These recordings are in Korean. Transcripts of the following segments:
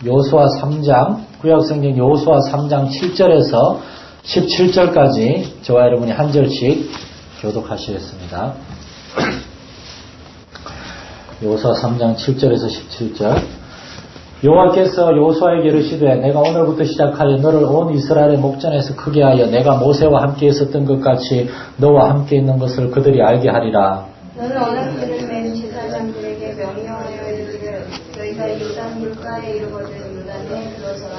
여호수아 3장, 구약성경 여호수아 3장 7절에서 17절까지 저와 여러분이 한 절씩 교독하시겠습니다. 여호수아 3장 7절에서 17절. 여호와께서 여호수아에게 이르시되 내가 오늘부터 시작하여 너를 온 이스라엘의 목전에서 크게 하여 내가 모세와 함께 있었던 것 같이 너와 함께 있는 것을 그들이 알게 하리라. 너는 언약궤를 맨 제사장들에게 명령하여 이르기를 너희가 요단 물가에 이르거든 요단에 들어서라.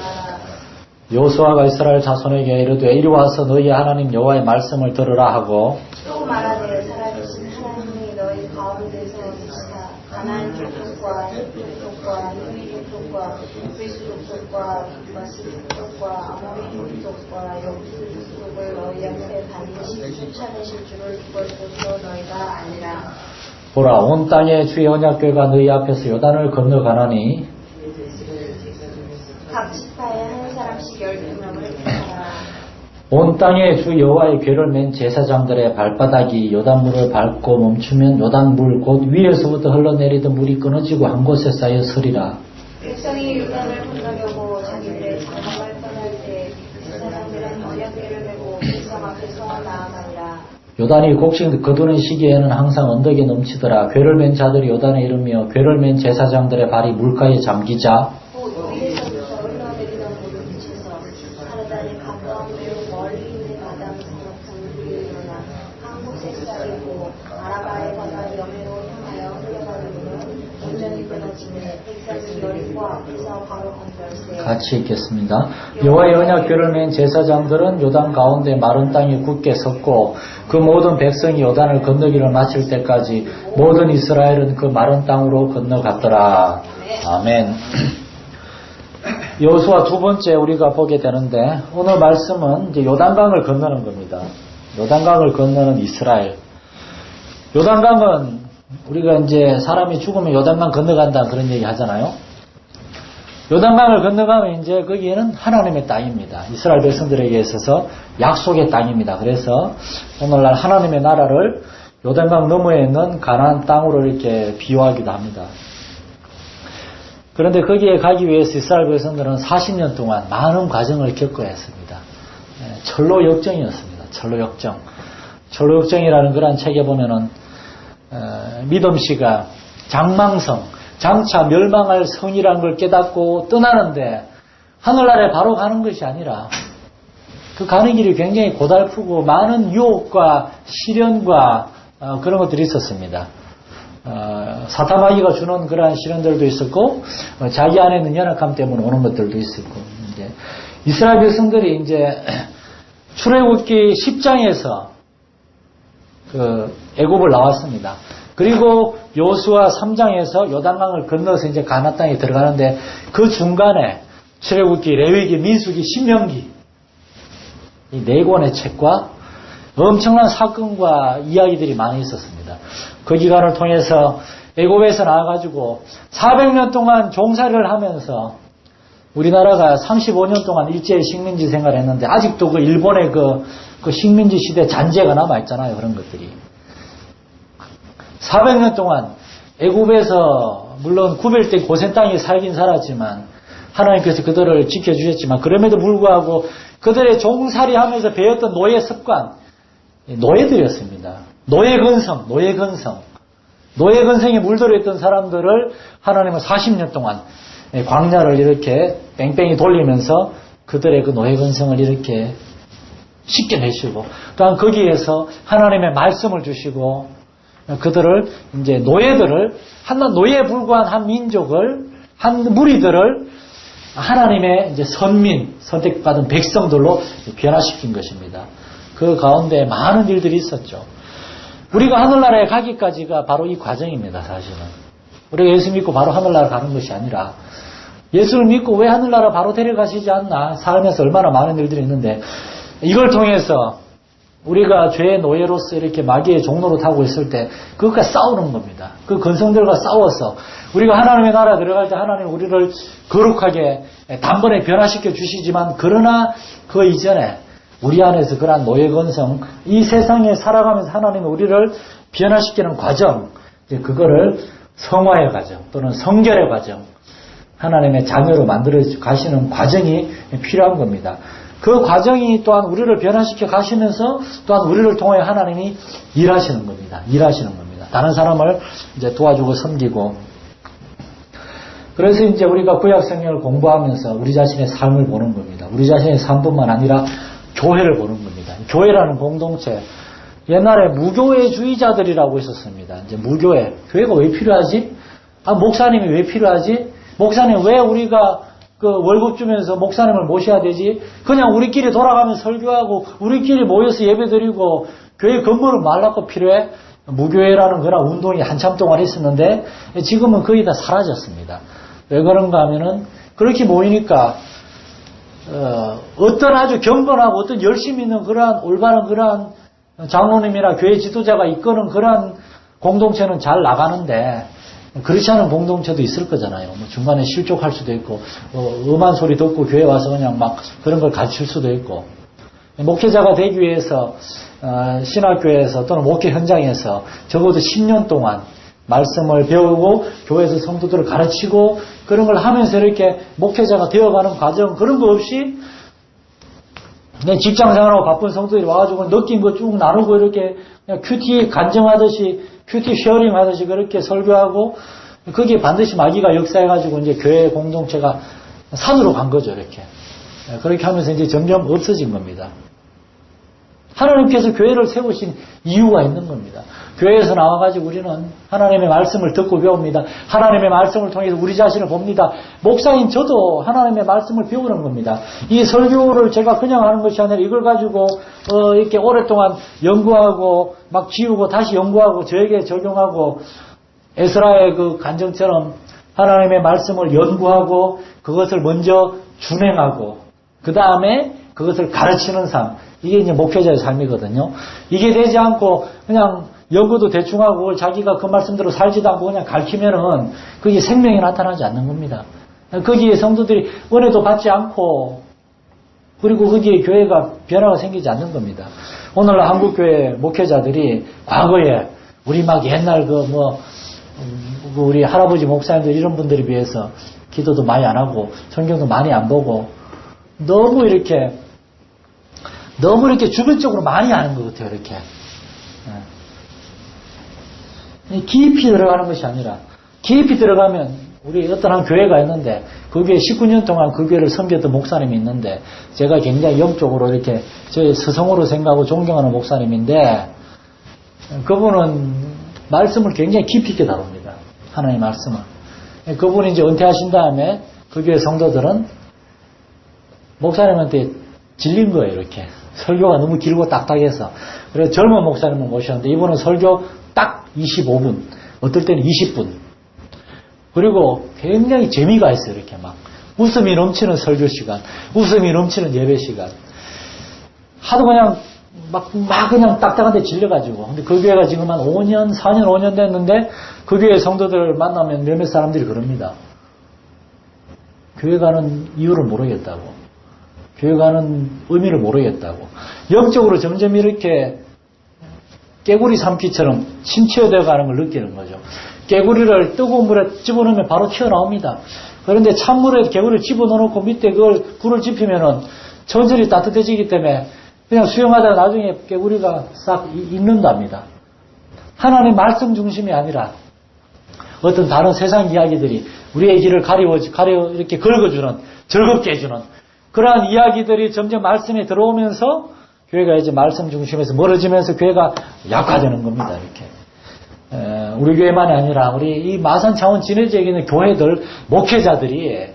여호수아가 이스라엘 자손에게 이르되 이리 와서 너희 하나님 여호와의 말씀을 들으라 하고 또 말하되 살아계신 하나님이 너희 가운데서 계시다. 가나안 족속과 헷 족속과 히위 족속과 브리스 족속과 기브라스 족속과 아모리 족속과 여부스 족속을 너희 앞에 반드시 쫓아내실 줄을 그것으로 너희가 알리라. 보라 온 땅에 주의 언약궤가 너희 앞에서 요단을 건너가나니 각 지파에 한 사람씩 12명을 택하라. 온 땅에 주 여호와의 궤를 맨 제사장들의 발바닥이 요단물을 밟고 멈추면 요단물 곧 위에서부터 흘러내리던 물이 끊어지고 한 곳에 쌓여 서리라. 백성이 요단을 건너려고 자기들의 장막을 떠날 때 제사장들은 언약궤를 메고 백성 앞에서 나아가니라. 요단이 곡식 거두는 시기에는 항상 언덕에 넘치더라. 궤를 맨 자들이 요단에 이르며 궤를 맨 제사장들의 발이 물가에 잠기자 위에서부터 흘러내리던 물을 비춰서 사르단에 가까운 매우 멀리 있는 바다에서 강물이 일어나 한 곳에 쌓이고 아라바의 바다 여매로 향하여 흘러가는 물은 온전히 끊어지매 백성이 여리고 앞에서 바로 건널세. 같이 읽겠습니다. 여호와의 언약궤를 맨 제사장들은 요단 가운데 마른 땅에 굳게 섰고 그 모든 백성이 요단을 건너기를 마칠 때까지 모든 이스라엘은 그 마른 땅으로 건너갔더라. 아멘. 여호수아 두 번째 우리가 보게 되는데 오늘 말씀은 이제 요단강을 건너는 겁니다. 요단강을 건너는 이스라엘. 요단강은 우리가 이제 사람이 죽으면 요단강 건너간다 그런 얘기 하잖아요. 요단강을 건너가면 이제 거기에는 하나님의 땅입니다. 이스라엘 백성들에게 있어서 약속의 땅입니다. 그래서 오늘날 하나님의 나라를 요단강 너머에 있는 가나안 땅으로 이렇게 비유하기도 합니다. 그런데 거기에 가기 위해서 이스라엘 백성들은 40년 동안 많은 과정을 겪어야 했습니다. 철로 역정이었습니다. 철로 역정. 철로 역정이라는 그런 책에 보면은 믿음 씨가 장망성, 장차 멸망할 성이라는 걸 깨닫고 떠나는데 하늘나라에 바로 가는 것이 아니라 그 가는 길이 굉장히 고달프고 많은 유혹과 시련과 그런 것들이 있었습니다. 사타마귀가 주는 그러한 시련들도 있었고 자기 안에 있는 연약함 때문에 오는 것들도 있었고 이제 이스라엘 백성들이 이제 출애굽기 10장에서 그 애굽을 나왔습니다. 그리고 여호수아 3장에서 요단강을 건너서 이제 가나안 땅에 들어가는데 그 중간에 출애굽기, 레위기, 민수기, 신명기 이 네 권의 책과 엄청난 사건과 이야기들이 많이 있었습니다. 그 기간을 통해서 애굽에서 나와가지고 400년 동안 종살이를 하면서 우리나라가 35년 동안 일제히 식민지 생활을 했는데 아직도 그 일본의 그 식민지 시대 잔재가 남아있잖아요. 그런 것들이. 400년 동안 애굽에서 물론 구별된 고센 땅에 살긴 살았지만 하나님께서 그들을 지켜주셨지만 그럼에도 불구하고 그들의 종살이하면서 배웠던 노예 습관, 노예들이었습니다. 노예 근성에 물들어 있던 사람들을 하나님은 40년 동안 광야를 이렇게 뺑뺑이 돌리면서 그들의 그 노예 근성을 이렇게 씻겨내시고 또한 거기에서 하나님의 말씀을 주시고 그들을 이제 노예들을 노예에 불과한 한 민족을 한 무리들을 하나님의 이제 선택받은 백성들로 변화시킨 것입니다. 그 가운데 많은 일들이 있었죠. 우리가 하늘나라에 가기까지가 바로 이 과정입니다. 사실은 우리가 예수 믿고 바로 하늘나라 가는 것이 아니라 예수를 믿고 왜 하늘나라 바로 데려가시지 않나 살면서 얼마나 많은 일들이 있는데 이걸 통해서 우리가 죄의 노예로서 이렇게 마귀의 종로로 타고 있을 때 그것과 싸우는 겁니다. 그 근성들과 싸워서 우리가 하나님의 나라 들어갈 때 하나님 우리를 거룩하게 단번에 변화시켜 주시지만 그러나 그 이전에 우리 안에서 그러한 노예 근성 이 세상에 살아가면서 하나님은 우리를 변화시키는 과정 그거를 성화의 과정 또는 성결의 과정 하나님의 자녀로 만들어 가시는 과정이 필요한 겁니다. 그 과정이 또한 우리를 변화시켜 가시면서 또한 우리를 통해 하나님이 일하시는 겁니다. 다른 사람을 이제 도와주고 섬기고. 그래서 이제 우리가 구약 성경을 공부하면서 우리 자신의 삶을 보는 겁니다. 우리 자신의 삶뿐만 아니라 교회를 보는 겁니다. 교회라는 공동체. 옛날에 무교회주의자들이라고 있었습니다. 이제 무교회. 교회가 왜 필요하지? 목사님이 왜 필요하지? 목사님 왜 우리가 그 월급 주면서 목사님을 모셔야 되지? 그냥 우리끼리 돌아가면 설교하고 우리끼리 모여서 예배드리고 교회 건물은 말라고 필요해? 무교회라는 그런 운동이 한참 동안 있었는데 지금은 거의 다 사라졌습니다. 왜 그런가 하면은 그렇게 모이니까 어떤 아주 경건하고 어떤 열심히 있는 그러한 올바른 그러한 장로님이나 교회 지도자가 이끄는 그러한 공동체는 잘 나가는데 그렇지 않은 공동체도 있을 거잖아요. 뭐 중간에 실족할 수도 있고 음한 소리 듣고 교회 와서 그냥 막 그런 걸 가르칠 수도 있고 목회자가 되기 위해서 신학교에서 또는 목회 현장에서 적어도 10년 동안 말씀을 배우고 교회에서 성도들을 가르치고 그런 걸 하면서 이렇게 목회자가 되어가는 과정 그런 거 없이 그냥 직장생활하고 바쁜 성도들이 와가지고 느낀 거 쭉 나누고 이렇게 그냥 큐티 간증하듯이 큐티 쉐어링 하듯이 그렇게 설교하고 거기에 반드시 마귀가 역사해가지고 이제 교회 공동체가 산으로 간 거죠 이렇게. 그렇게 하면서 이제 점점 없어진 겁니다. 하나님께서 교회를 세우신 이유가 있는 겁니다. 교회에서 나와가지고 우리는 하나님의 말씀을 듣고 배웁니다. 하나님의 말씀을 통해서 우리 자신을 봅니다. 목사인 저도 하나님의 말씀을 배우는 겁니다. 이 설교를 제가 그냥 하는 것이 아니라 이걸 가지고 이렇게 오랫동안 연구하고 막 지우고 다시 연구하고 저에게 적용하고 에스라의 그 간증처럼 하나님의 말씀을 연구하고 그것을 먼저 준행하고 그 다음에 그것을 가르치는 삶. 이게 이제 목회자의 삶이거든요. 이게 되지 않고 그냥 연구도 대충 하고 자기가 그 말씀대로 살지도 않고 그냥 가르치면은 그게 생명이 나타나지 않는 겁니다. 거기에 성도들이 은혜도 받지 않고 그리고 거기에 교회가 변화가 생기지 않는 겁니다. 오늘날 한국교회 목회자들이 과거에 우리 막 옛날 우리 할아버지 목사님들 이런 분들에 비해서 기도도 많이 안 하고 성경도 많이 안 보고 너무 이렇게 주변적으로 많이 하는 것 같아요, 이렇게. 깊이 들어가는 것이 아니라, 깊이 들어가면, 우리 어떤 한 교회가 있는데, 그 교회 19년 동안 그 교회를 섬겼던 목사님이 있는데, 제가 굉장히 영적으로 이렇게, 저의 스승으로 생각하고 존경하는 목사님인데, 그분은 말씀을 굉장히 깊이 있게 다룹니다. 하나님의 말씀을. 그분이 이제 은퇴하신 다음에, 그 교회 성도들은 목사님한테 질린 거예요, 이렇게. 설교가 너무 길고 딱딱해서. 그래서 젊은 목사님을 모셨는데 이분은 설교 딱 25분, 어떨 때는 20분. 그리고 굉장히 재미가 있어요, 이렇게 막. 웃음이 넘치는 설교 시간, 웃음이 넘치는 예배 시간. 하도 그냥 그냥 딱딱한데 질려가지고. 근데 그 교회가 지금 한 5년, 4년, 5년 됐는데 그 교회 성도들 만나면 몇몇 사람들이 그럽니다. 교회 가는 이유를 모르겠다고. 교회 가는 의미를 모르겠다고. 영적으로 점점 이렇게 깨구리 삼키처럼 침체되어 가는 걸 느끼는 거죠. 깨구리를 뜨거운 물에 집어넣으면 바로 튀어나옵니다. 그런데 찬물에 개구리를 집어넣어놓고 밑에 그걸 불을 지피면은 천천히 따뜻해지기 때문에 그냥 수영하다가 나중에 깨구리가 싹 익는답니다. 하나님의 말씀 중심이 아니라 어떤 다른 세상 이야기들이 우리의 길을 가려 이렇게 긁어주는, 즐겁게 해주는 그러한 이야기들이 점점 말씀에 들어오면서 교회가 이제 말씀 중심에서 멀어지면서 교회가 약화되는 겁니다. 이렇게. 우리 교회만이 아니라 우리 이 마산 차원 진해지에 있는 교회들, 목회자들이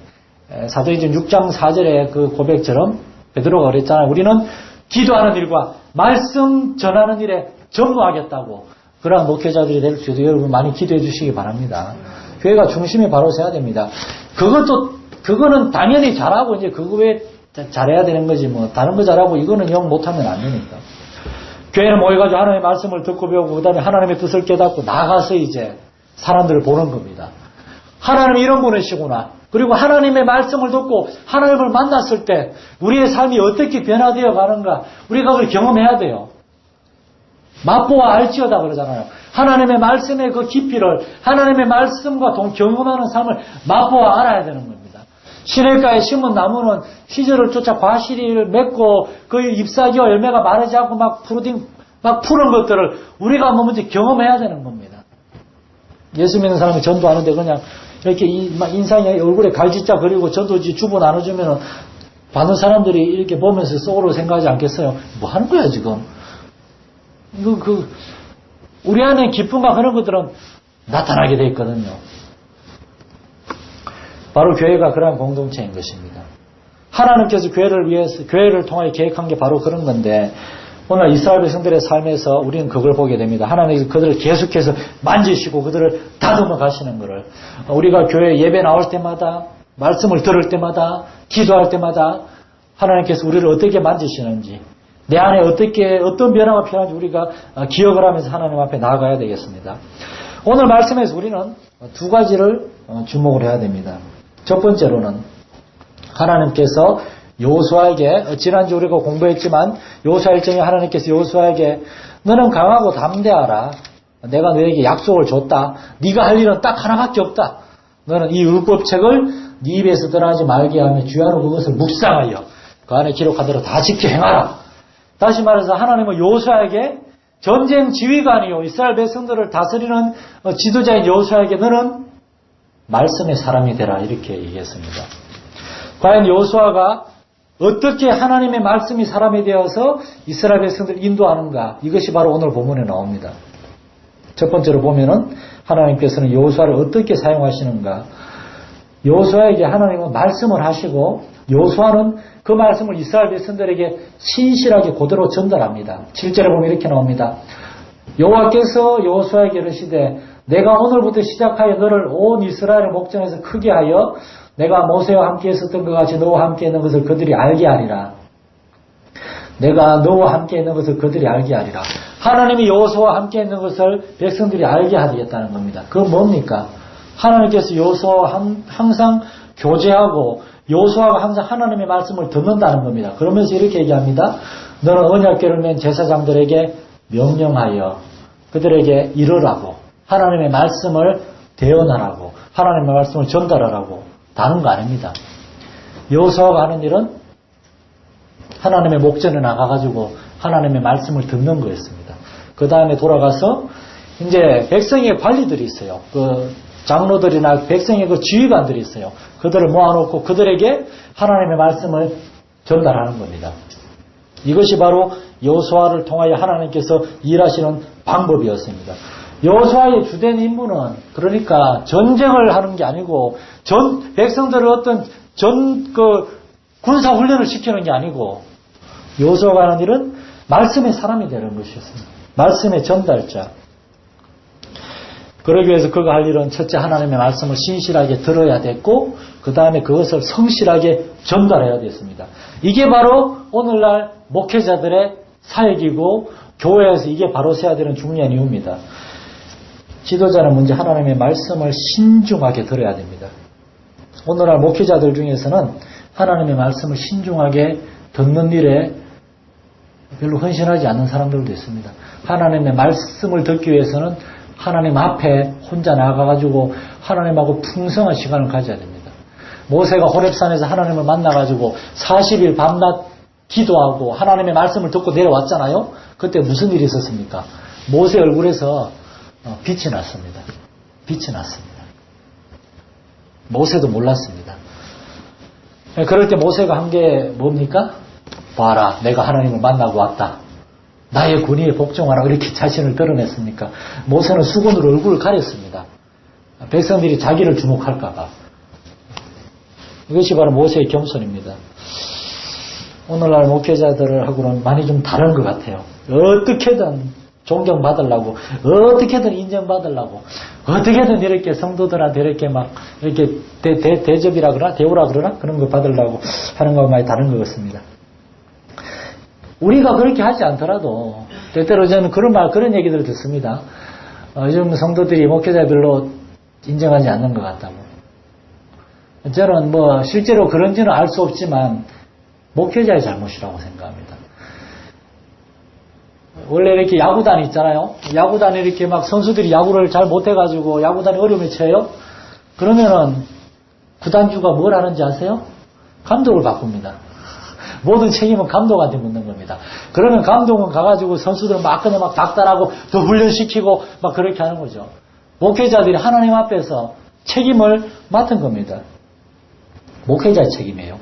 사도행전 6장 4절의 그 고백처럼 베드로가 그랬잖아요. 우리는 기도하는 일과 말씀 전하는 일에 전무하겠다고. 그러한 목회자들이 될 수 있도록 여러분 많이 기도해 주시기 바랍니다. 교회가 중심에 바로 서야 됩니다. 그거는 당연히 잘하고 이제 그거 외에 잘해야 되는 거지 뭐 다른 거 잘하고 이거는 영 못하면 안 되니까. 교회는 모여가지고 하나님의 말씀을 듣고 배우고 그 다음에 하나님의 뜻을 깨닫고 나가서 이제 사람들을 보는 겁니다. 하나님이 이런 분이시구나. 그리고 하나님의 말씀을 듣고 하나님을 만났을 때 우리의 삶이 어떻게 변화되어 가는가 우리가 그걸 경험해야 돼요. 맛보아 알지어다 그러잖아요. 하나님의 말씀의 그 깊이를, 하나님의 말씀과 경험하는 삶을 맛보아 알아야 되는 겁니다. 시냇가에 심은 나무는 시절을 쫓아 과실을 맺고 그 잎사귀와 열매가 마르지 않고 막 푸른 것들을 우리가 먼저 경험해야 되는 겁니다. 예수 믿는 사람이 전도하는데 그냥 이렇게 인상에 얼굴에 갈짓자 그리고 전도지 주보 나눠주면은 받는 사람들이 이렇게 보면서 속으로 생각하지 않겠어요? 뭐 하는 거야 지금? 우리 안에 기쁨과 그런 것들은 나타나게 돼 있거든요. 바로 교회가 그러한 공동체인 것입니다. 하나님께서 교회를 통하여 계획한 게 바로 그런 건데, 오늘 이스라엘 백성들의 삶에서 우리는 그걸 보게 됩니다. 하나님께서 그들을 계속해서 만지시고 그들을 다듬어 가시는 것을. 우리가 교회 예배 나올 때마다, 말씀을 들을 때마다, 기도할 때마다 하나님께서 우리를 어떻게 만지시는지, 내 안에 어떤 변화가 필요한지 우리가 기억을 하면서 하나님 앞에 나아가야 되겠습니다. 오늘 말씀에서 우리는 두 가지를 주목을 해야 됩니다. 첫 번째로는 하나님께서 여호수아에게, 지난주 우리가 공부했지만 여호수아 1장에 하나님께서 여호수아에게 너는 강하고 담대하라. 내가 너에게 약속을 줬다. 네가 할 일은 딱 하나밖에 없다. 너는 이 율법책을 네 입에서 떠나지 말게 하며 주야로 그것을 묵상하여 그 안에 기록하도록 다 지켜 행하라. 다시 말해서 하나님은 여호수아에게 전쟁 지휘관이요 이스라엘 백성들을 다스리는 지도자인 여호수아에게 너는 말씀의 사람이 되라 이렇게 얘기했습니다. 과연 여호수아가 어떻게 하나님의 말씀이 사람이 되어서 이스라엘 백성들을 인도하는가, 이것이 바로 오늘 본문에 나옵니다. 첫 번째로 보면은 하나님께서는 여호수아를 어떻게 사용하시는가. 여호수아에게 하나님은 말씀을 하시고 여호수아는 그 말씀을 이스라엘 백성들에게 신실하게 그대로 전달합니다. 7절에 보면 이렇게 나옵니다. 여호와께서 여호수아에게 이르시되 내가 오늘부터 시작하여 너를 온 이스라엘의 목전에서 크게 하여 내가 모세와 함께 있었던 것 같이 너와 함께 있는 것을 그들이 알게 하리라. 내가 너와 함께 있는 것을 그들이 알게 하리라. 하나님이 여호수아와 함께 있는 것을 백성들이 알게 하겠다는 겁니다. 그건 뭡니까? 하나님께서 여호수아와 항상 교제하고 여호수아가 항상 하나님의 말씀을 듣는다는 겁니다. 그러면서 이렇게 얘기합니다. 너는 언약궤를 맨 제사장들에게 명령하여 그들에게 이르라고, 하나님의 말씀을 대언하라고, 하나님의 말씀을 전달하라고. 다른 거 아닙니다. 여호수아가 하는 일은 하나님의 목전에 나가가지고 하나님의 말씀을 듣는 거였습니다. 그 다음에 돌아가서 이제 백성의 관리들이 있어요. 그 장로들이나 백성의 그 지휘관들이 있어요. 그들을 모아놓고 그들에게 하나님의 말씀을 전달하는 겁니다. 이것이 바로 여호수아를 통하여 하나님께서 일하시는 방법이었습니다. 여호수아의 주된 임무는 그러니까 전쟁을 하는 게 아니고 백성들을 어떤 군사 훈련을 시키는 게 아니고 여호수아가 하는 일은 말씀의 사람이 되는 것이었습니다. 말씀의 전달자. 그러기 위해서 그가 할 일은 첫째 하나님의 말씀을 신실하게 들어야 됐고 그 다음에 그것을 성실하게 전달해야 됐습니다. 이게 바로 오늘날 목회자들의 사역이고 교회에서 이게 바로 세야 되는 중요한 이유입니다. 지도자는 먼저 하나님의 말씀을 신중하게 들어야 됩니다. 오늘날 목회자들 중에서는 하나님의 말씀을 신중하게 듣는 일에 별로 헌신하지 않는 사람들도 있습니다. 하나님의 말씀을 듣기 위해서는 하나님 앞에 혼자 나가가지고 하나님하고 풍성한 시간을 가져야 됩니다. 모세가 호렙산에서 하나님을 만나가지고 40일 밤낮 기도하고 하나님의 말씀을 듣고 내려왔잖아요. 그때 무슨 일이 있었습니까? 모세 얼굴에서 빛이 났습니다. 빛이 났습니다. 모세도 몰랐습니다. 그럴 때 모세가 한 게 뭡니까? 봐라, 내가 하나님을 만나고 왔다. 나의 권위에 복종하라. 이렇게 자신을 드러냈습니까? 모세는 수건으로 얼굴을 가렸습니다. 백성들이 자기를 주목할까봐. 이것이 바로 모세의 겸손입니다. 오늘날 목회자들하고는 많이 좀 다른 것 같아요. 어떻게든 존경받으려고, 어떻게든 인정받으려고, 어떻게든 이렇게 성도들한테 이렇게 막, 이렇게 대접이라 그러나, 대우라 그러나? 그런 거 받으려고 하는 거하고 많이 다른 것 같습니다. 우리가 그렇게 하지 않더라도, 때때로 저는 그런 얘기들을 듣습니다. 요즘 성도들이 목회자 별로 인정하지 않는 것 같다고. 저는 실제로 그런지는 알 수 없지만, 목회자의 잘못이라고 생각합니다. 원래 이렇게 야구단 있잖아요. 야구단에 이렇게 막 선수들이 야구를 잘 못해가지고 야구단이 어려움에 처해요. 그러면은 구단주가 뭘 하는지 아세요? 감독을 바꿉니다. 모든 책임은 감독한테 묻는 겁니다. 그러면 감독은 가가지고 선수들은 막 그냥 막 닥달하고 더 훈련시키고 막 그렇게 하는 거죠. 목회자들이 하나님 앞에서 책임을 맡은 겁니다. 목회자의 책임이에요.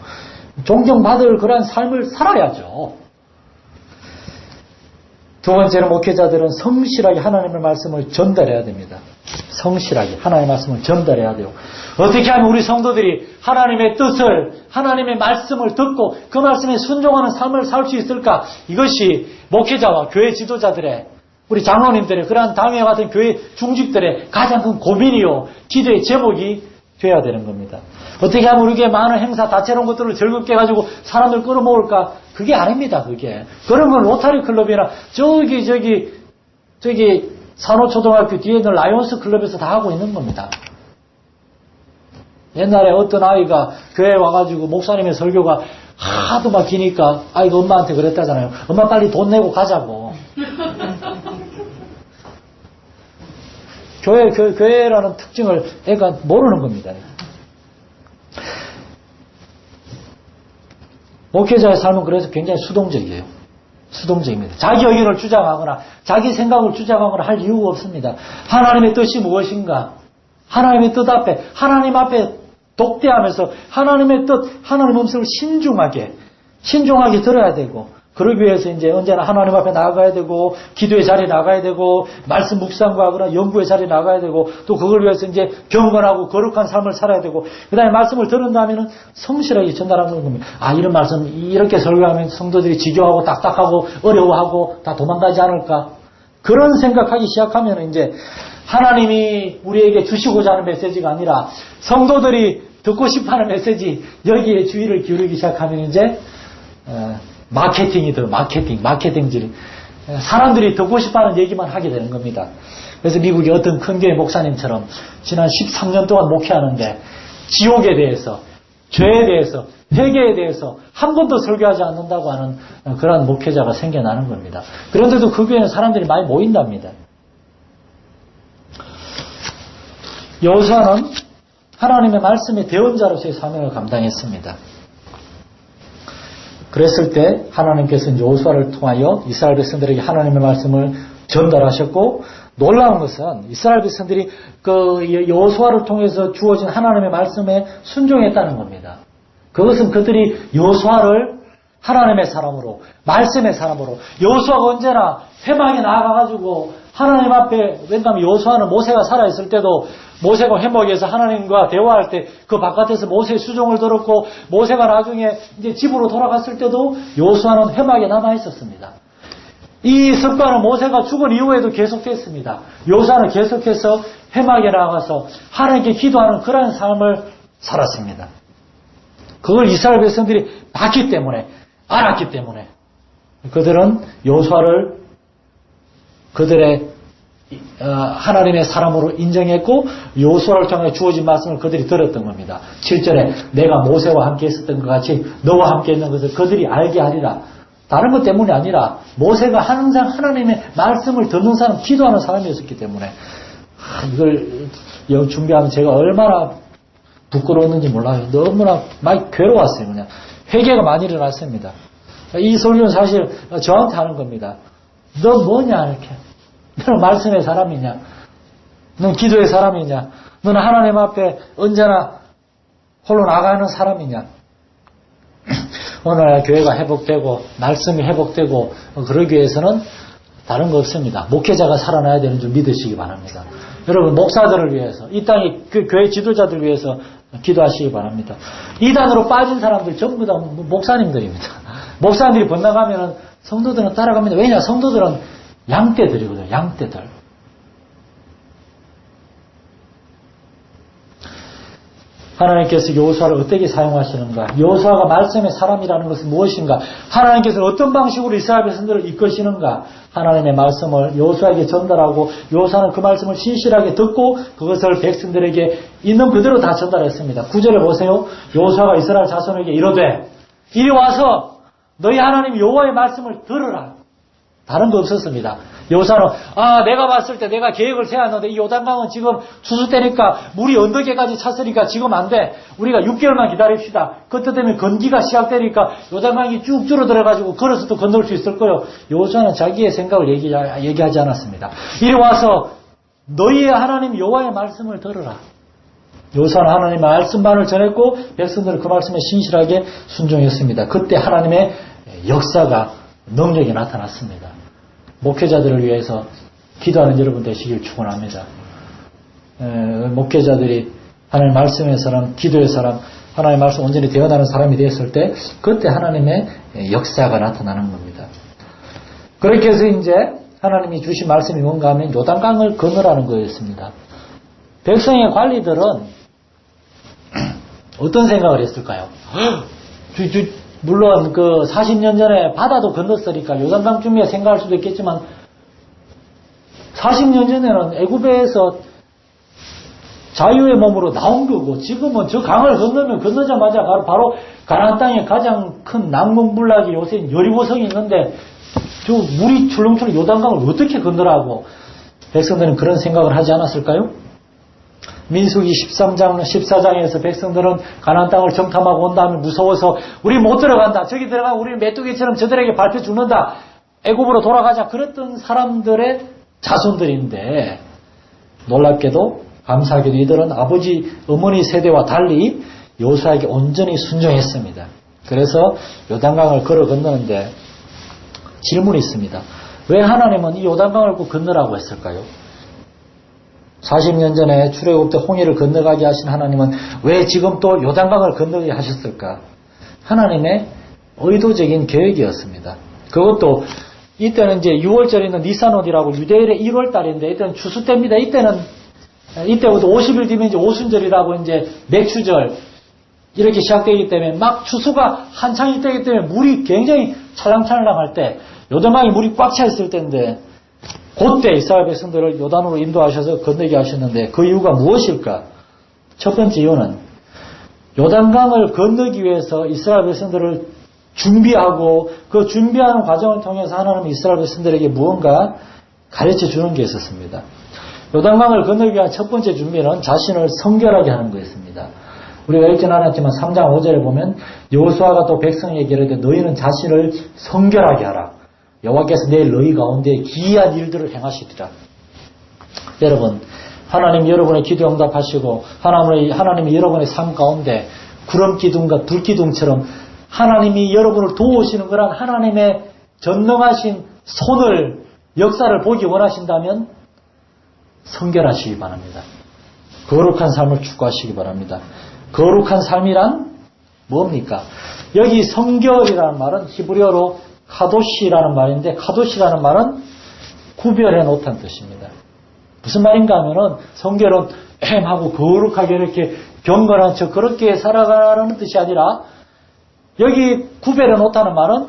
존경받을 그러한 삶을 살아야죠. 두 번째는 목회자들은 성실하게 하나님의 말씀을 전달해야 됩니다. 성실하게 하나님의 말씀을 전달해야 돼요. 어떻게 하면 우리 성도들이 하나님의 뜻을, 하나님의 말씀을 듣고 그 말씀에 순종하는 삶을 살 수 있을까? 이것이 목회자와 교회 지도자들의, 우리 장로님들의, 그러한 당회와 같은 교회 중직들의 가장 큰 고민이요, 기도의 제목이 돼야 되는 겁니다. 어떻게 하면 우리 교회 많은 행사, 다채로운 것들을 즐겁게 해가지고 사람들 끌어모을까? 그게 아닙니다, 그게. 그런 건 로타리 클럽이나 저기 산호초등학교 뒤에 있는 라이온스 클럽에서 다 하고 있는 겁니다. 옛날에 어떤 아이가 교회에 와가지고 목사님의 설교가 하도 막 기니까 아이가 엄마한테 그랬다잖아요. 엄마 빨리 돈 내고 가자고. 교회라는 특징을 애가 모르는 겁니다. 목회자의 삶은 그래서 굉장히 수동적이에요. 수동적입니다. 자기 의견을 주장하거나 자기 생각을 주장하거나 할 이유가 없습니다. 하나님의 뜻이 무엇인가? 하나님의 뜻 앞에, 하나님 앞에 독대하면서 하나님의 뜻, 하나님의 음성을 신중하게 들어야 되고, 그러기 위해서 이제 언제나 하나님 앞에 나가야 되고, 기도의 자리에 나가야 되고, 말씀 묵상하거나 연구의 자리에 나가야 되고, 또 그걸 위해서 이제 경건하고 거룩한 삶을 살아야 되고, 그 다음에 말씀을 들은 다음에는 성실하게 전달하는 겁니다. 아, 이런 말씀, 이렇게 설교하면 성도들이 지겨워하고 딱딱하고 어려워하고 다 도망가지 않을까? 그런 생각하기 시작하면 이제 하나님이 우리에게 주시고자 하는 메시지가 아니라 성도들이 듣고 싶어하는 메시지, 여기에 주의를 기울이기 시작하면 이제 마케팅질. 사람들이 듣고 싶어하는 얘기만 하게 되는 겁니다. 그래서 미국의 어떤 큰 교회 목사님처럼 지난 13년 동안 목회하는데 지옥에 대해서, 죄에 대해서, 회개에 대해서 한 번도 설교하지 않는다고 하는 그런 목회자가 생겨나는 겁니다. 그런데도 그 교회는 사람들이 많이 모인답니다. 여호수아는 하나님의 말씀의 대언자로서의 사명을 감당했습니다. 그랬을 때 하나님께서는 여호수아를 통하여 이스라엘 백성들에게 하나님의 말씀을 전달하셨고, 놀라운 것은 이스라엘 백성들이 그 여호수아를 통해서 주어진 하나님의 말씀에 순종했다는 겁니다. 그것은 그들이 여호수아를 하나님의 사람으로, 말씀의 사람으로, 여호수아가 언제나 회막에 나아가가지고 하나님 앞에, 왜냐하면 여호수아는 모세가 살아있을 때도 모세가 회막에서 하나님과 대화할 때 그 바깥에서 모세의 수종을 들었고, 모세가 나중에 이제 집으로 돌아갔을 때도 여호수아는 회막에 남아 있었습니다. 이 습관은 모세가 죽은 이후에도 계속됐습니다. 여호수아는 계속해서 회막에 나가서 하나님께 기도하는 그런 삶을 살았습니다. 그걸 이스라엘 백성들이 봤기 때문에, 알았기 때문에 그들은 여호수아를 그들의 하나님의 사람으로 인정했고, 여호수아를 통해 주어진 말씀을 그들이 들었던 겁니다. 7절에 내가 모세와 함께 있었던 것 같이 너와 함께 있는 것을 그들이 알게 하리라. 다른 것 때문이 아니라 모세가 항상 하나님의 말씀을 듣는 사람, 기도하는 사람이었기 때문에, 이걸 준비하면 제가 얼마나 부끄러웠는지 몰라요. 너무나 많이 괴로웠어요. 그냥 회개가 많이 일어났습니다. 이 설교는 사실 저한테 하는 겁니다. 너 뭐냐 이렇게. 너는 말씀의 사람이냐? 너는 기도의 사람이냐? 너는 하나님 앞에 언제나 홀로 나가는 사람이냐? 오늘 교회가 회복되고 말씀이 회복되고 그러기 위해서는 다른 거 없습니다. 목회자가 살아나야 되는 줄 믿으시기 바랍니다. 여러분, 목사들을 위해서, 이 땅의 그 교회 지도자들 위해서 기도하시기 바랍니다. 이단으로 빠진 사람들 전부 다 목사님들입니다. 목사님들이 번나가면 성도들은 따라갑니다. 왜냐? 성도들은 양떼들이거든요. 양떼들. 하나님께서 여호수아를 어떻게 사용하시는가? 여호수아가 말씀의 사람이라는 것은 무엇인가? 하나님께서는 어떤 방식으로 이스라엘 백성들을 이끄시는가? 하나님의 말씀을 여호수아에게 전달하고, 여호수아는 그 말씀을 신실하게 듣고 그것을 백성들에게 있는 그대로 다 전달했습니다. 9절에 보세요. 여호수아가 이스라엘 자손에게 이르되 이리 와서 너희 하나님 여호와의 말씀을 들으라. 다른 거 없었습니다. 여호수아는 내가 봤을 때 내가 계획을 세웠는데 이 요단강은 지금 추수 때니까 물이 언덕에까지 찼으니까 지금 안 돼. 우리가 6개월만 기다립시다. 그때 되면 건기가 시작되니까 요단강이 쭉 줄어들어가지고 걸어서 또 건널 수 있을 거예요. 여호수아는 자기의 생각을 얘기하지 않았습니다. 이리 와서 너희의 하나님 여호와의 말씀을 들으라. 여호수아는 하나님의 말씀만을 전했고 백성들은 그 말씀에 신실하게 순종했습니다. 그때 하나님의 역사가 능력이 나타났습니다. 목회자들을 위해서 기도하는 여러분 되시길 축원합니다. 목회자들이 하나님의 말씀의 사람, 기도의 사람, 하나님의 말씀 온전히 되어나는 사람이 되었을 때 그때 하나님의 역사가 나타나는 겁니다. 그렇게 해서 이제 하나님이 주신 말씀이 뭔가 하면 요단강을 건너라는 거였습니다. 백성의 관리들은 어떤 생각을 했을까요? 물론 40년 전에 바다도 건넜으니까 요단강쯤에 생각할 수도 있겠지만 40년 전에는 애굽에서 자유의 몸으로 나온 거고 지금은 저 강을 건너자마자 바로 가나안 땅에 가장 큰 남문불락이 요새 여리고성이 있는데 저 물이 출렁출렁 요단강을 어떻게 건너라고 백성들은 그런 생각을 하지 않았을까요? 민수기 14장에서 백성들은 가나안 땅을 정탐하고 온 다음에 무서워서 우리 못 들어간다. 저기 들어가면 우리 메뚜기처럼 저들에게 밟혀 죽는다. 애굽으로 돌아가자. 그랬던 사람들의 자손들인데 놀랍게도 감사하게도 이들은 아버지 어머니 세대와 달리 여호수아에게 온전히 순종했습니다. 그래서 요단강을 걸어 건너는데 질문이 있습니다. 왜 하나님은 이 요단강을 꼭 건너라고 했을까요? 40년 전에 출애굽 때 홍해를 건너가게 하신 하나님은 왜 지금 또 요단강을 건너게 하셨을까? 하나님의 의도적인 계획이었습니다. 그것도 이때는 이제 6월절에 있는 니산옷이라고 유대일의 1월 달인데 이때는 추수 때입니다. 이때부터 50일 뒤면 이제 오순절이라고 이제 맥추절 이렇게 시작되기 때문에 막 추수가 한창일 때이기 때문에 물이 굉장히 찰랑찰랑할 때 요단강이 물이 꽉 차 있을 때인데 그때 이스라엘 백성들을 요단으로 인도하셔서 건너게 하셨는데 그 이유가 무엇일까? 첫 번째 이유는 요단강을 건너기 위해서 이스라엘 백성들을 준비하고 그 준비하는 과정을 통해서 하나님은 이스라엘 백성들에게 무언가 가르쳐 주는 게 있었습니다. 요단강을 건너기 위한 첫 번째 준비는 자신을 성결하게 하는 거였습니다. 우리가 읽지는 않았지만 3장 5절에 보면 여호수아가 또 백성에게 이르되 너희는 자신을 성결하게 하라. 여호와께서 내일 너희 가운데 기이한 일들을 행하시리라. 여러분, 하나님 여러분의 기도 응답하시고 하나님이 여러분의 삶 가운데 구름 기둥과 불 기둥처럼 하나님이 여러분을 도우시는 거란 하나님의 전능하신 손을 역사를 보기 원하신다면 성결하시기 바랍니다. 거룩한 삶을 추구하시기 바랍니다. 거룩한 삶이란 뭡니까? 여기 성결이라는 말은 히브리어로 카도시라는 말인데 카도시라는 말은 구별해 놓다는 뜻입니다. 무슨 말인가 하면은 성결은 하고 거룩하게 이렇게 경건한 척 그렇게 살아가라는 뜻이 아니라 여기 구별해 놓다는 말은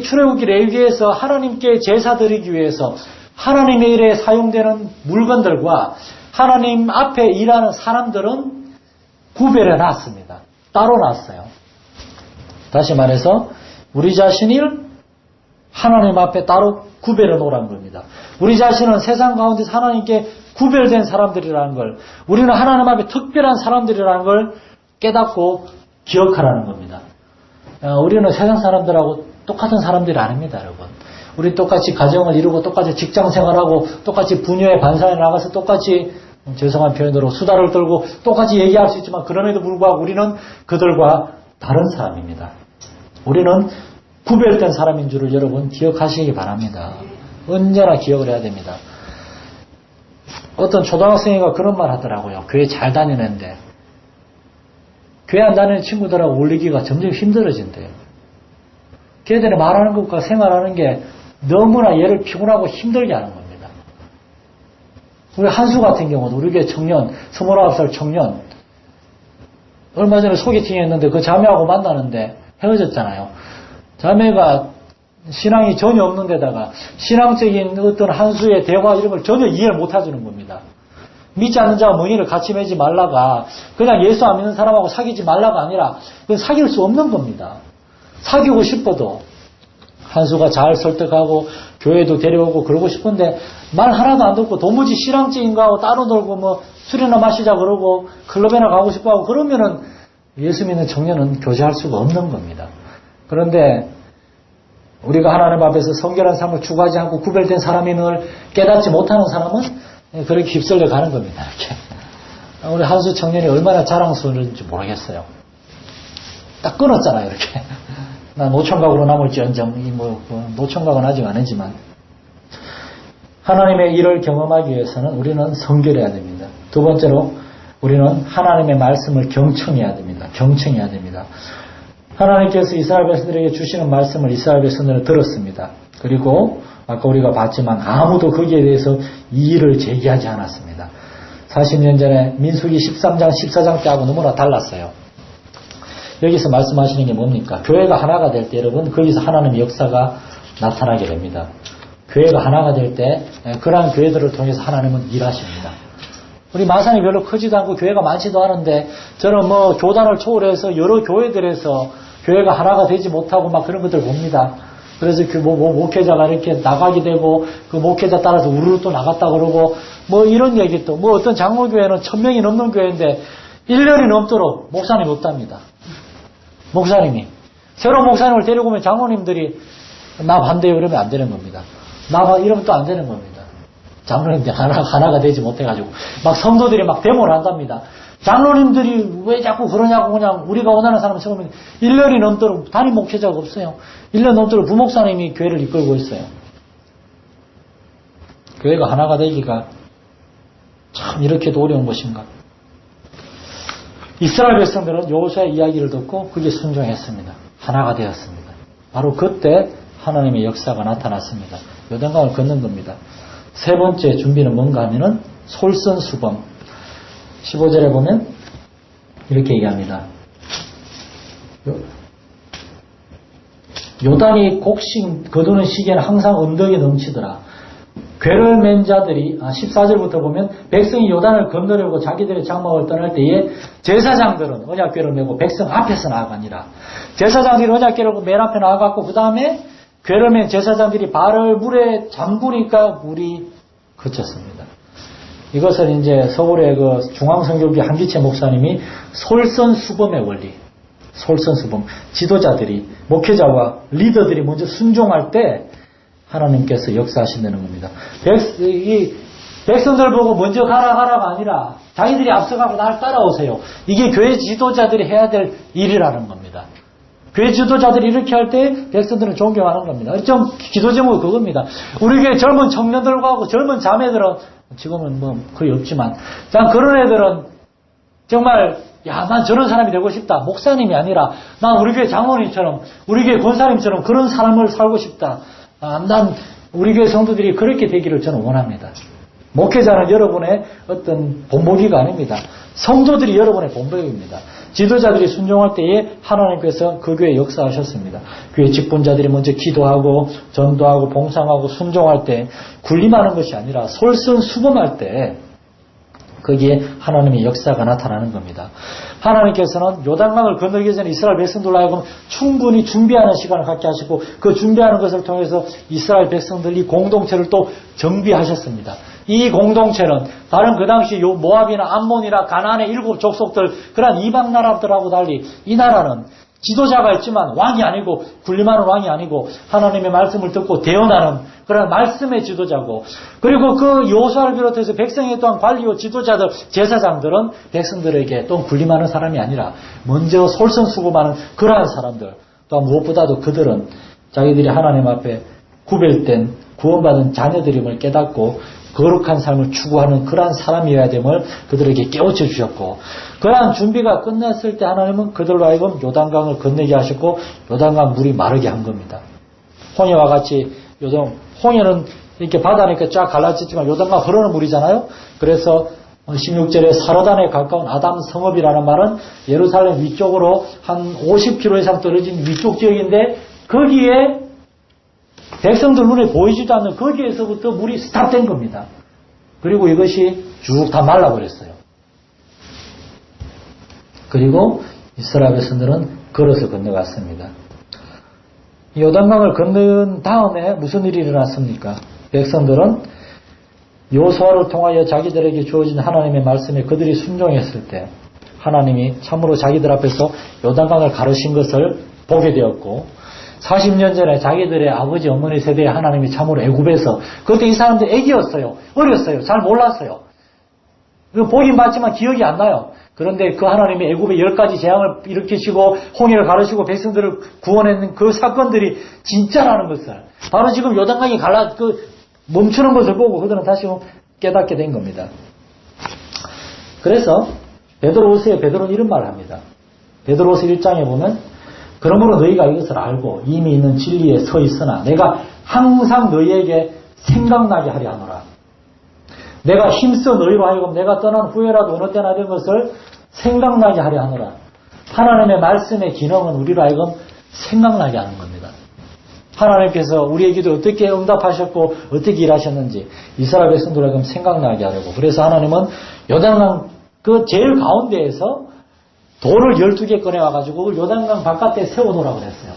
출애굽기 레위기에서 하나님께 제사 드리기 위해서 하나님의 일에 사용되는 물건들과 하나님 앞에 일하는 사람들은 구별해 놨습니다. 따로 놨어요. 다시 말해서 우리 자신을 하나님 앞에 따로 구별해 놓으라는 겁니다. 우리 자신은 세상 가운데서 하나님께 구별된 사람들이라는 걸, 우리는 하나님 앞에 특별한 사람들이라는 걸 깨닫고 기억하라는 겁니다. 우리는 세상 사람들하고 똑같은 사람들이 아닙니다, 여러분. 우리 똑같이 가정을 이루고 똑같이 직장 생활하고 똑같이 분야의 반사에 나가서 똑같이 죄송한 표현으로 수다를 떨고 똑같이 얘기할 수 있지만 그럼에도 불구하고 우리는 그들과 다른 사람입니다. 우리는 구별된 사람인 줄을 여러분 기억하시기 바랍니다. 언제나 기억을 해야 됩니다. 어떤 초등학생이가 그런 말 하더라고요. 교회 잘 다니는데 교회 안 다니는 친구들하고 어울리기가 점점 힘들어진대요. 걔들이 말하는 것과 생활하는 게 너무나 얘를 피곤하고 힘들게 하는 겁니다. 우리 한수 같은 경우도 우리 교회 청년, 29살 청년 얼마 전에 소개팅 했는데 그 자매하고 만나는데 헤어졌잖아요. 자매가 신앙이 전혀 없는 데다가 신앙적인 어떤 한수의 대화 이런 걸 전혀 이해를 못 해주는 겁니다. 믿지 않는 자와盟의를 같이 맺지 말라가 그냥 예수 안 믿는 사람하고 사귀지 말라가 아니라 그건 사귈 수 없는 겁니다. 사귀고 싶어도 한수가 잘 설득하고 교회도 데려오고 그러고 싶은데 말 하나도 안 듣고 도무지 실랑증인가 하고 따로 놀고 뭐 술이나 마시자 그러고 클럽에나 가고 싶어 하고 그러면은 예수 믿는 청년은 교제할 수가 없는 겁니다. 그런데 우리가 하나님 앞에서 성결한 삶을 추구하지 않고 구별된 사람임을 깨닫지 못하는 사람은 그렇게 휩쓸려 가는 겁니다. 이렇게. 우리 한수 청년이 얼마나 자랑스러운지 모르겠어요. 딱 끊었잖아요, 이렇게. 나 노총각으로 남을지언정, 노총각은 아직 아니지만. 하나님의 일을 경험하기 위해서는 우리는 성결해야 됩니다. 두 번째로, 우리는 하나님의 말씀을 경청해야 됩니다. 경청해야 됩니다. 하나님께서 이스라엘 백성들에게 주시는 말씀을 이스라엘 백성들은 들었습니다. 그리고 아까 우리가 봤지만 아무도 거기에 대해서 이의를 제기하지 않았습니다. 40년 전에 민수기 13장, 14장 때하고 너무나 달랐어요. 여기서 말씀하시는 게 뭡니까? 교회가 하나가 될 때 여러분 거기서 하나님의 역사가 나타나게 됩니다. 교회가 하나가 될 때 그러한 교회들을 통해서 하나님은 일하십니다. 우리 마산이 별로 크지도 않고 교회가 많지도 않은데 저는 뭐 교단을 초월해서 여러 교회들에서 교회가 하나가 되지 못하고 막 그런 것들 봅니다. 그래서 그 목회자가 이렇게 나가게 되고 그 목회자 따라서 우르르 또 나갔다 그러고 뭐 이런 얘기 또 뭐 어떤 장로교회는 1000명이 넘는 교회인데 1년이 넘도록 목사님이 없답니다. 목사님이. 새로운 목사님을 데리고 오면 장로님들이 나 반대요 이러면 안 되는 겁니다. 나 이러면 또 안 되는 겁니다. 장로님들이 하나가 되지 못해가지고 막 성도들이 막 데모를 한답니다. 장로님들이 왜 자꾸 그러냐고 그냥 우리가 원하는 사람 처음에 1년이 넘도록 담임 목회자가 없어요. 1년 넘도록 부목사님이 교회를 이끌고 있어요. 교회가 하나가 되기가 참 이렇게도 어려운 것인가. 이스라엘 백성들은 여호수아의 이야기를 듣고 그게 순종했습니다. 하나가 되었습니다. 바로 그때 하나님의 역사가 나타났습니다. 요단강을 걷는 겁니다. 세 번째 준비는 뭔가 하면은 솔선수범. 15절에 보면 이렇게 얘기합니다. 요단이 곡식 거두는 시기에는 항상 언덕이 넘치더라. 궤를 맨 자들이 14절부터 보면 백성이 요단을 건너려고 자기들의 장막을 떠날 때에 제사장들은 언약궤를 메고 백성 앞에서 나아가니라. 제사장들이 언약궤를 맨 앞에 나아갔고 그 다음에 궤를 맨 제사장들이 발을 물에 잠그니까 물이 그쳤습니다. 이것은 이제 서울의 그 중앙선교기 한기채 목사님이 솔선수범의 원리, 솔선수범, 지도자들이 목회자와 리더들이 먼저 순종할 때 하나님께서 역사하신다는 겁니다. 백성들 보고 먼저 가라가 아니라 자기들이 앞서가고 날 따라오세요. 이게 교회 지도자들이 해야 될 일이라는 겁니다. 교회 지도자들이 이렇게 할 때 백성들은 존경하는 겁니다. 좀 기도 제목이 그겁니다. 우리 교회 젊은 청년들과 하고 젊은 자매들은 지금은 뭐 거의 없지만 난 그런 애들은 정말 난 저런 사람이 되고 싶다. 목사님이 아니라 난 우리 교회 장로님처럼 우리 교회 권사님처럼 그런 삶을 살고 싶다. 난 우리 교회 성도들이 그렇게 되기를 저는 원합니다. 목회자는 여러분의 어떤 본보기가 아닙니다. 성도들이 여러분의 본보기입니다. 지도자들이 순종할 때에 하나님께서 그 교회에 역사하셨습니다. 교회 직분자들이 먼저 기도하고 전도하고 봉상하고 순종할 때 군림하는 것이 아니라 솔선수범할 때 거기에 하나님의 역사가 나타나는 겁니다. 하나님께서는 요단강을 건너기 전에 이스라엘 백성들로 하여금 충분히 준비하는 시간을 갖게 하시고 그 준비하는 것을 통해서 이스라엘 백성들 이 공동체를 또 정비하셨습니다. 이 공동체는 다른 그 당시 모압이나 암몬이나 가나안의 7 족속들 그런 이방 나라들하고 달리 이 나라는 지도자가 있지만 왕이 아니고 군림하는 왕이 아니고 하나님의 말씀을 듣고 대언하는 그런 말씀의 지도자고 그리고 그 여호수아를 비롯해서 백성에 또한 관리요 지도자들 제사장들은 백성들에게 또 군림하는 사람이 아니라 먼저 솔선수범하는 그러한 사람들 또한 무엇보다도 그들은 자기들이 하나님 앞에 구별된 구원받은 자녀들임을 깨닫고 거룩한 삶을 추구하는 그러한 사람이어야 됨을 그들에게 깨우쳐 주셨고 그러한 준비가 끝났을 때 하나님은 그들로 하여금 요단강을 건너게 하셨고 요단강 물이 마르게 한 겁니다. 홍해와 같이 홍해는 이렇게 바다니까 쫙 갈라졌지만 요단강 흐르는 물이잖아요. 그래서 16절에 사르단에 가까운 아담 성읍이라는 말은 예루살렘 위쪽으로 한 50km 이상 떨어진 위쪽 지역인데 거기에 백성들 눈에 보이지도 않는 거기에서부터 물이 스탑된 겁니다. 그리고 이것이 쭉 다 말라버렸어요. 그리고 이스라엘 백성들은 걸어서 건너갔습니다. 요단강을 건넌 다음에 무슨 일이 일어났습니까? 백성들은 여호수아를 통하여 자기들에게 주어진 하나님의 말씀에 그들이 순종했을 때 하나님이 참으로 자기들 앞에서 요단강을 가르신 것을 보게 되었고 40년 전에 자기들의 아버지 어머니 세대에 하나님이 참으로 애굽에서 그때 이 사람들 애기였어요. 어렸어요. 잘 몰랐어요. 보긴 봤지만 기억이 안 나요. 그런데 그 하나님이 애굽의 10가지 재앙을 일으키시고 홍해를 가르시고 백성들을 구원했는 그 사건들이 진짜라는 것을 바로 지금 요단강이 멈추는 것을 보고 그들은 다시 깨닫게 된 겁니다. 그래서 베드로후서에 베드로는 이런 말을 합니다. 베드로후서 1장에 보면 그러므로 너희가 이것을 알고 이미 있는 진리에 서 있으나 내가 항상 너희에게 생각나게 하려 하노라. 내가 힘써 너희로 하여금 내가 떠난 후에라도 어느 때나 된 것을 생각나게 하려 하노라. 하나님의 말씀의 기능은 우리로 하여금 생각나게 하는 겁니다. 하나님께서 우리의 기도 어떻게 응답하셨고 어떻게 일하셨는지 이스라엘 백성들로 하여금 생각나게 하려고. 그래서 하나님은 요단강 그 제일 가운데에서 돌을 12개 꺼내와가지고 요단강 바깥에 세워놓으라고 그랬어요.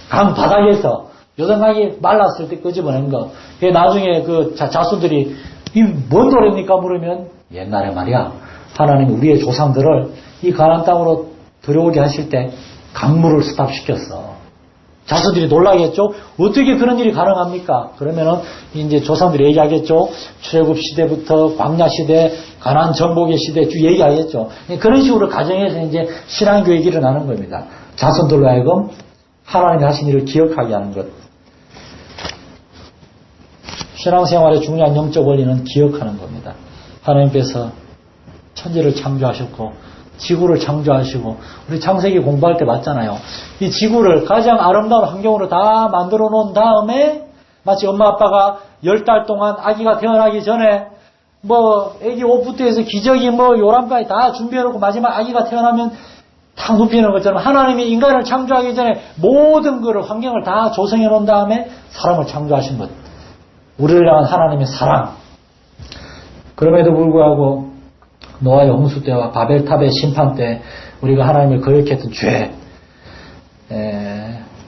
강 바닥에서 요단강이 말랐을 때 끄집어낸 거. 나중에 그 자손들이 이 뭔 노래입니까? 물으면 옛날에 말이야 하나님이 우리의 조상들을 이 가나안 땅으로 들어오게 하실 때 강물을 스탑시켰어. 자손들이 놀라겠죠? 어떻게 그런 일이 가능합니까? 그러면은 이제 조상들이 얘기하겠죠? 출애굽 시대부터 광야 시대, 가나안 정복의 시대 쭉 얘기하겠죠. 그런 식으로 가정에서 이제 신앙교육이 일어나는 겁니다. 자손들로 하여금 하나님이 하신 일을 기억하게 하는 것. 신앙생활의 중요한 영적 원리는 기억하는 겁니다. 하나님께서 천지를 창조하셨고 지구를 창조하시고 우리 창세기 공부할 때 봤잖아요. 이 지구를 가장 아름다운 환경으로 다 만들어 놓은 다음에 마치 엄마 아빠가 10달 동안 아기가 태어나기 전에 아기 옷부터 해서 기저귀 요람까지 다 준비해 놓고 마지막 아기가 태어나면 다 눕히는 것처럼 하나님이 인간을 창조하기 전에 모든 거를 환경을 다 조성해 놓은 다음에 사람을 창조하신 것. 우리를 향한 하나님의 사랑. 그럼에도 불구하고 노아의 홍수 때와 바벨탑의 심판 때 우리가 하나님을 거역했던 죄.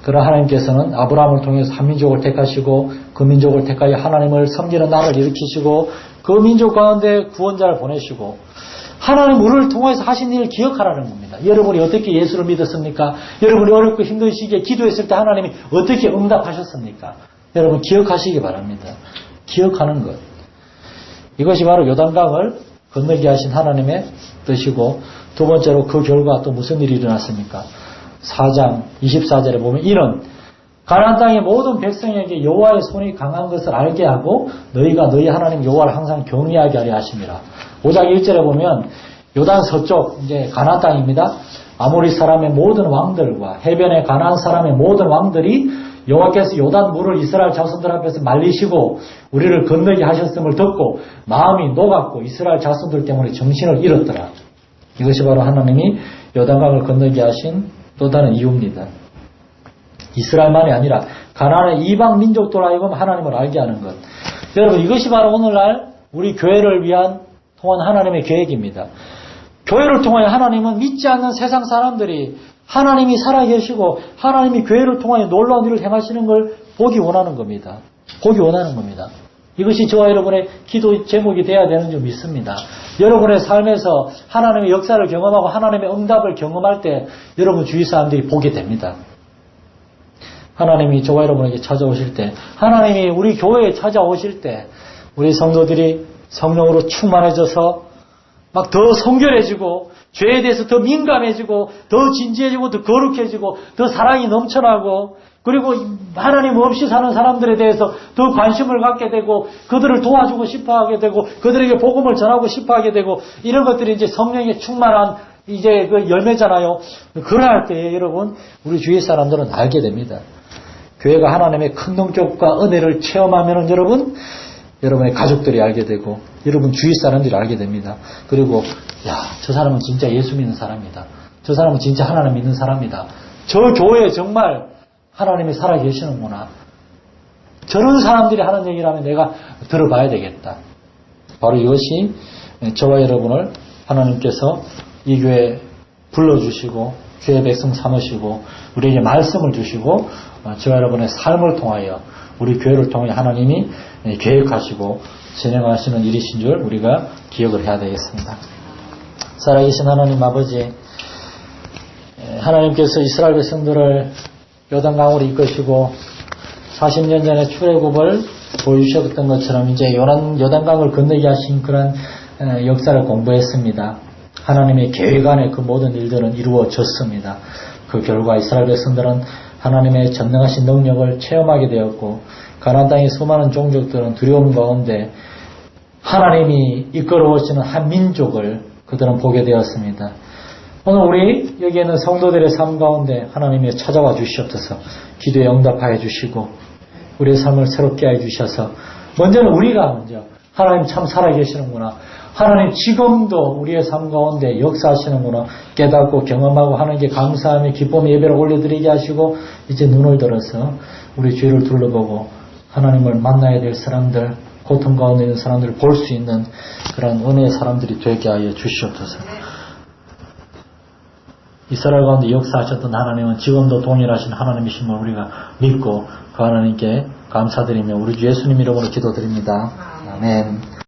그런 하나님께서는 아브라함을 통해서 한 민족을 택하시고 그 민족을 택하여 하나님을 섬기는 나라를 일으키시고 그 민족 가운데 구원자를 보내시고 하나님 우리를 통해서 하신 일을 기억하라는 겁니다. 여러분이 어떻게 예수를 믿었습니까? 여러분이 어렵고 힘든 시기에 기도했을 때 하나님이 어떻게 응답하셨습니까? 여러분 기억하시기 바랍니다. 기억하는 것. 이것이 바로 요단강을 건너게 하신 하나님의 뜻이고 두 번째로 그 결과 또 무슨 일이 일어났습니까? 4장 24절에 보면 이는 가나안 땅의 모든 백성에게 여호와의 손이 강한 것을 알게 하고 너희가 너희 하나님 여호와를 항상 경외하게 하려 하심이라. 5장 1절에 보면 요단 서쪽 이제 가나안 땅입니다. 아모리 사람의 모든 왕들과 해변의 가나안 사람의 모든 왕들이 여호와께서 요단 물을 이스라엘 자손들 앞에서 말리시고 우리를 건너게 하셨음을 듣고 마음이 녹았고 이스라엘 자손들 때문에 정신을 잃었더라. 이것이 바로 하나님이 요단강을 건너게 하신 또 다른 이유입니다. 이스라엘만이 아니라 가나안의 이방 민족들 하여금 하나님을 알게 하는 것. 여러분 이것이 바로 오늘날 우리 교회를 위한 통한 하나님의 계획입니다. 교회를 통하여 하나님은 믿지 않는 세상 사람들이 하나님이 살아계시고 하나님이 교회를 통하여 놀라운 일을 행하시는 걸 보기 원하는 겁니다. 보기 원하는 겁니다. 이것이 저와 여러분의 기도 제목이 되어야 되는 줄 믿습니다. 여러분의 삶에서 하나님의 역사를 경험하고 하나님의 응답을 경험할 때 여러분 주위 사람들이 보게 됩니다. 하나님이 저와 여러분에게 찾아오실 때 하나님이 우리 교회에 찾아오실 때 우리 성도들이 성령으로 충만해져서 막 더 성결해지고 죄에 대해서 더 민감해지고 더 진지해지고 더 거룩해지고 더 사랑이 넘쳐나고 그리고 하나님 없이 사는 사람들에 대해서 더 관심을 갖게 되고 그들을 도와주고 싶어하게 되고 그들에게 복음을 전하고 싶어하게 되고 이런 것들이 이제 성령에 충만한 이제 그 열매잖아요. 그러할 때 여러분 우리 주위 사람들은 알게 됩니다. 교회가 하나님의 큰 능력과 은혜를 체험하면은 여러분의 가족들이 알게 되고 여러분 주위 사람들이 알게 됩니다. 그리고 저 사람은 진짜 예수 믿는 사람이다. 저 사람은 진짜 하나님 믿는 사람이다. 저 교회에 정말 하나님이 살아계시는구나. 저런 사람들이 하는 얘기라면 내가 들어봐야 되겠다. 바로 이것이 저와 여러분을 하나님께서 이 교회에 불러주시고 주의 백성 삼으시고 우리에게 말씀을 주시고 저와 여러분의 삶을 통하여 우리 교회를 통해 하나님이 계획하시고 진행하시는 일이신 줄 우리가 기억을 해야 되겠습니다. 살아계신 하나님 아버지, 하나님께서 이스라엘 백성들을 요단강으로 이끄시고 40년 전에 출애굽을 보여주셨던 것처럼 이제 요단강을 건너게 하신 그런 역사를 공부했습니다. 하나님의 계획 안에 그 모든 일들은 이루어졌습니다. 그 결과 이스라엘 백성들은 하나님의 전능하신 능력을 체험하게 되었고 가나안 땅의 수많은 종족들은 두려움 가운데 하나님이 이끌어오시는 한 민족을 그들은 보게 되었습니다. 오늘 우리 여기 있는 성도들의 삶 가운데 하나님이 찾아와 주시옵소서. 기도에 응답하여 주시고 우리의 삶을 새롭게 해 주셔서 먼저는 우리가 먼저 하나님 참 살아계시는구나, 하나님 지금도 우리의 삶 가운데 역사하시는구나 깨닫고 경험하고 하나님께 감사하며 기쁨의 예배를 올려드리게 하시고 이제 눈을 들어서 우리 주위를 둘러보고 하나님을 만나야 될 사람들, 고통 가운데 있는 사람들을 볼 수 있는 그런 은혜의 사람들이 되게 하여 주시옵소서. 이스라엘 가운데 역사하셨던 하나님은 지금도 동일하신 하나님이심을 우리가 믿고 그 하나님께 감사드리며 우리 주 예수님 이름으로 기도드립니다. 아멘.